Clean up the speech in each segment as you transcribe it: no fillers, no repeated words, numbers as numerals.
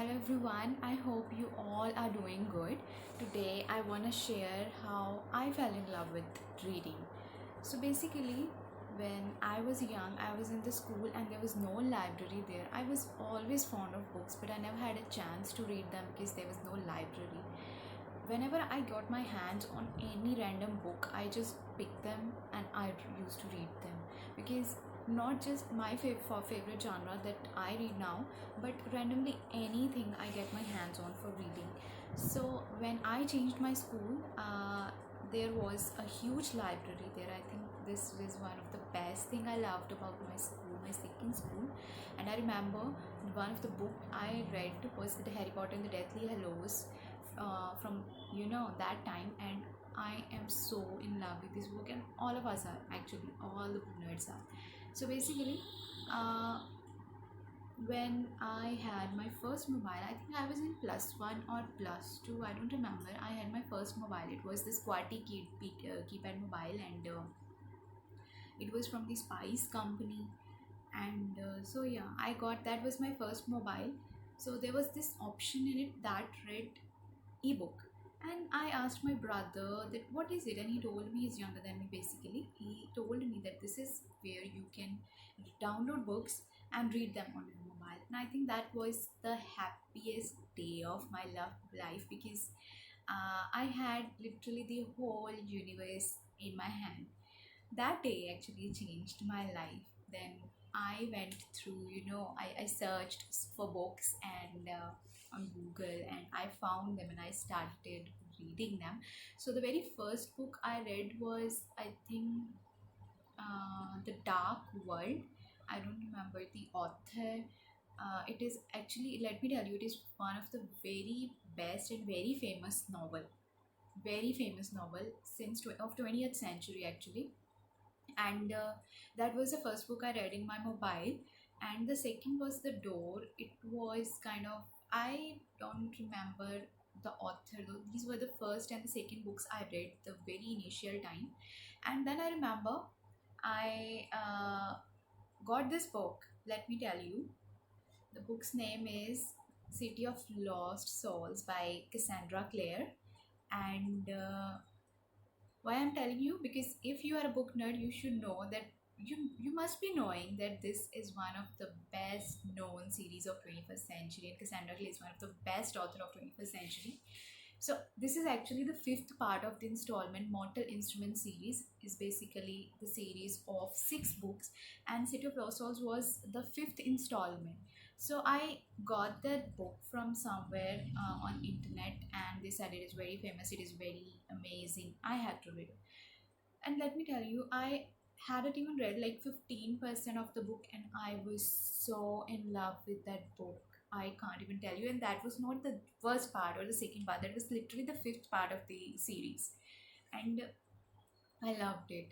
Hello everyone, I hope you all are doing good. Today I want to share how I fell in love with reading. So basically, when I was young, I was in the school and there was no library there. I was always fond of books, but I never had a chance to read them because there was no library. Whenever I got my hands on any random book, I just picked them and I used to read them because not just my favorite genre that I read now, but randomly anything I get my hands on for reading. So when I changed my school, there was a huge library there. I think this was one of the best thing I loved about my school, my second school. And I remember one of the book I read was the Harry Potter and the Deathly Hallows from that time, and I am so in love with this book, and all of us are actually, all the nerds are. So basically, uh, when I had my first mobile, I think I was in plus one or plus two, I don't remember. I had my first mobile. It was this QWERTY keypad mobile, and it was from the Spice company. And so yeah, I got that was my first mobile. So there was this option in it that read ebook, and I asked my brother that what is it, and he told me, he's younger than me basically. He told me that this is where you can download books and read them on your mobile. And I think that was the happiest day of my life because I had literally the whole universe in my hand. That day actually changed my life. Then I went through, I searched for books and on Google, and I found them and I started reading them. So the very first book I read was, I think, The Dark World. I don't remember the author. It is actually, let me tell you, it is one of the very best and very famous novel since of 20th century actually. And that was the first book I read in my mobile. And the second was The Door. It was kind of, I don't remember the author though. These were the first and the second books I read the very initial time. And then I remember I got this book. Let me tell you, the book's name is City of Lost Souls by Cassandra Clare. And why I'm telling you, because if you are a book nerd, you should know that you must be knowing that this is one of the best known series of 21st century, and Cassandra Clare is one of the best author of 21st century. So this is actually the fifth part of the installment. Mortal Instrument series is basically the series of six books, and City of Lost Souls was the fifth installment. So I got that book from somewhere on internet, and they said it is very famous, it is very amazing. I had to read it, and let me tell you, I hadn't even read like 15% of the book, and I was so in love with that book. I can't even tell you. And that was not the first part or the second part, that was literally the fifth part of the series. And I loved it.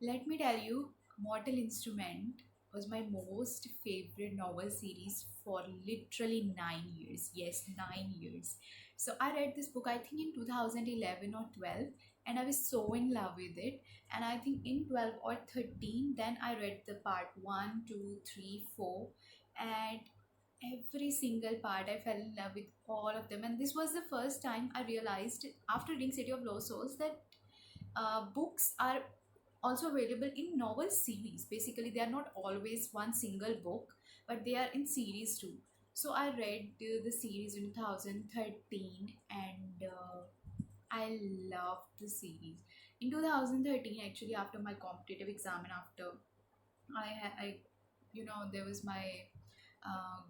Let me tell you, Mortal Instrument was my most favorite novel series for literally 9 years. Yes, 9 years. So I read this book, I think, in 2011 or 12, and I was so in love with it. And I think in 12 or 13, then I read the part 1, 2, 3, 4, and every single part I fell in love with all of them. And this was the first time I realized after reading City of Lost Souls that books are also available in novel series. Basically, they are not always one single book, but they are in series too. So I read the series in 2013, and I loved the series. In 2013, actually, after my competitive exam, and after there was my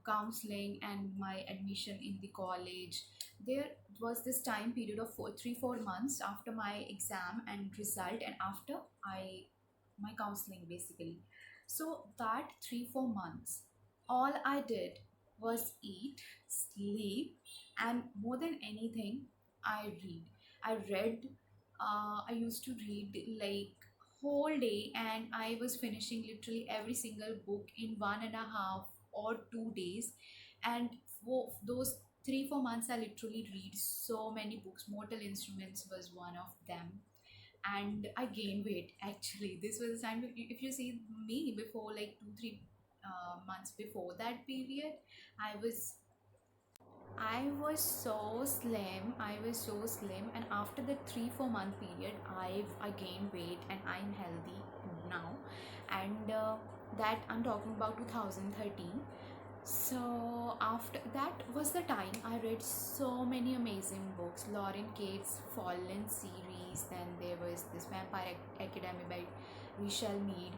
counseling and my admission in the college. There was this time period of 4 months after my exam and result, and after I my counseling basically. So that 3 4 months, all I did was eat, sleep, and more than anything, I read. I read. I used to read like whole day, and I was finishing literally every single book in 1.5 or 2 days. And for those 3 4 months, I literally read so many books. Mortal Instruments was one of them, and I gained weight. Actually, this was the time, if you see me before, like 2 3 months before that period, I was I was so slim. I was so slim, and after the 3 4 month period, I gained weight and I'm healthy now. And that I'm talking about 2013. So after that was the time I read so many amazing books. Lauren Kate's Fallen series. Then there was this Vampire Academy by Richelle Mead.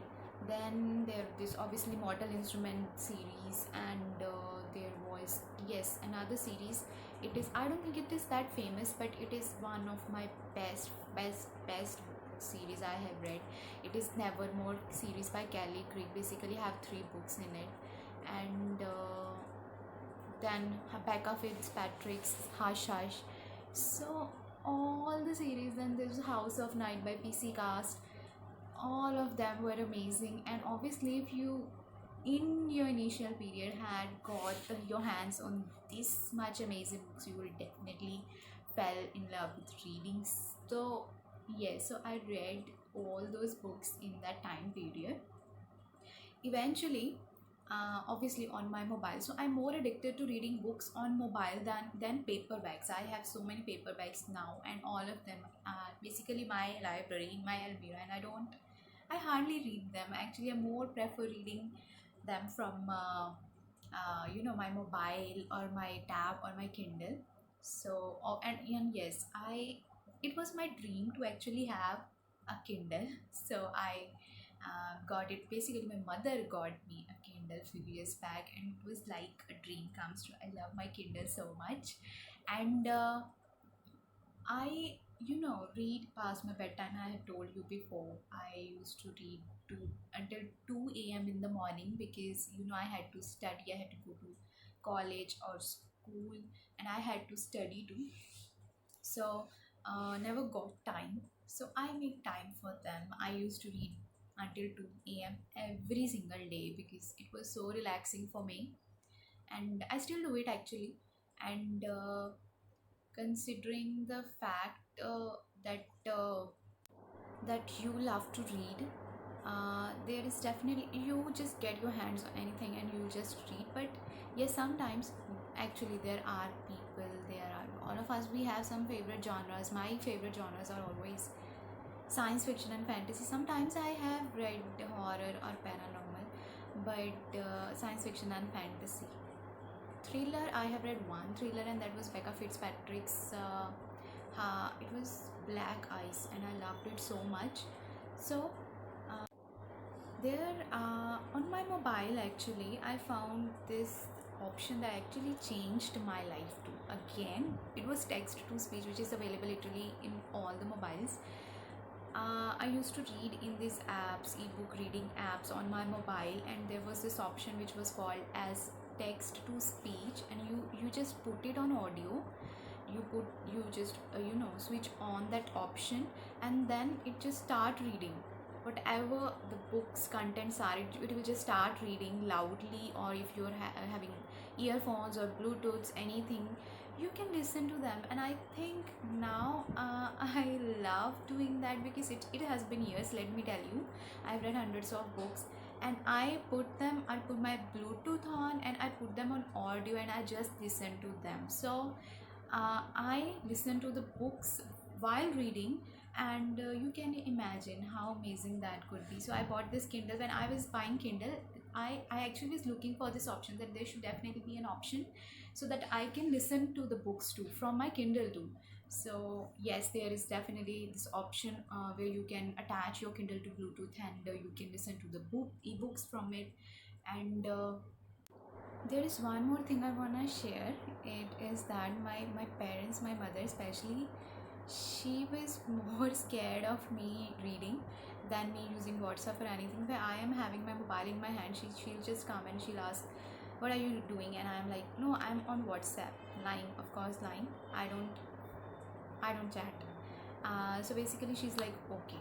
Then there this obviously Mortal Instrument series, and there was, yes, another series. It is, I don't think it is that famous, but it is one of my best series I have read. It is Nevermore series by Kelly Creek. Basically have 3 books in it. And then Becca Fitzpatrick's Hush Hush. So all the series. Then there's House of Night by PC Cast. All of them were amazing. And obviously, if you in your initial period had got your hands on this much amazing books, you will definitely fell in love with reading. So yes, so I read all those books in that time period. Eventually, obviously on my mobile, so I'm more addicted to reading books on mobile than paperbacks. I have so many paperbacks now, and all of them are basically my library in my Almira, and I hardly read them. Actually, I more prefer reading them from my mobile or my tab or my Kindle. So and yes, I it was my dream to actually have a Kindle. So I got it. Basically, my mother got me a Kindle few years back, and it was like a dream comes true. I love my Kindle so much. And I, read past my bedtime. I have told you before. I used to read until 2 a.m. in the morning, because I had to study. I had to go to college or school, and I had to study too. So never got time. So I make time for them. I used to read until 2 a.m. every single day because it was so relaxing for me, and I still do it actually. And considering the fact that that you love to read, there is definitely, you just get your hands on anything and you just read. But yes, sometimes actually there are people, there are all of us, we have some favorite genres. My favorite genres are always science fiction and fantasy. Sometimes I have read horror or paranormal, but science fiction and fantasy. Thriller, I have read one thriller, and that was Becca Fitzpatrick's. It was Black Ice, and I loved it so much. So there, on my mobile, actually, I found this option that actually changed my life too. Again, it was text to speech, which is available literally in all the mobiles. I used to read in these apps, ebook reading apps on my mobile, and there was this option which was called as text to speech, and you just put it on audio. You just switch on that option, and then it just start reading whatever the book's contents are. It will just start reading loudly, or if you're having earphones or bluetooths, anything, you can listen to them. And I think now I love doing that, because it has been years, let me tell you. I've read hundreds of books, and I put my bluetooth on, and I put them on audio, and I just listen to them. So I listen to the books while reading, and you can imagine how amazing that could be. So I bought this Kindle. When I was buying Kindle, I actually was looking for this option, that there should definitely be an option so that I can listen to the books too from my Kindle too. So yes, there is definitely this option where you can attach your Kindle to Bluetooth, and you can listen to the ebooks from it. And there is one more thing I wanna share. It is that my parents, my mother especially, she was more scared of me reading than me using WhatsApp or anything. Where I am having my mobile in my hand, she'll just come and she'll ask, "What are you doing?" And I'm like, "No, I'm on WhatsApp." Lying, of course, lying. I don't chat. So basically, she's like, okay,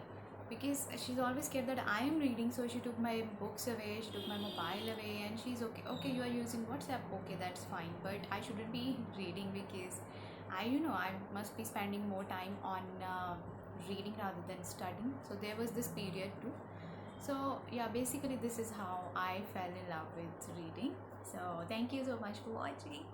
because she's always scared that I am reading. So she took my books away, she took my mobile away, and she's okay. Okay, you are using WhatsApp. Okay, that's fine, but I shouldn't be reading, because I must be spending more time on reading rather than studying. So there was this period too. So yeah, basically this is how I fell in love with reading. So thank you so much for watching.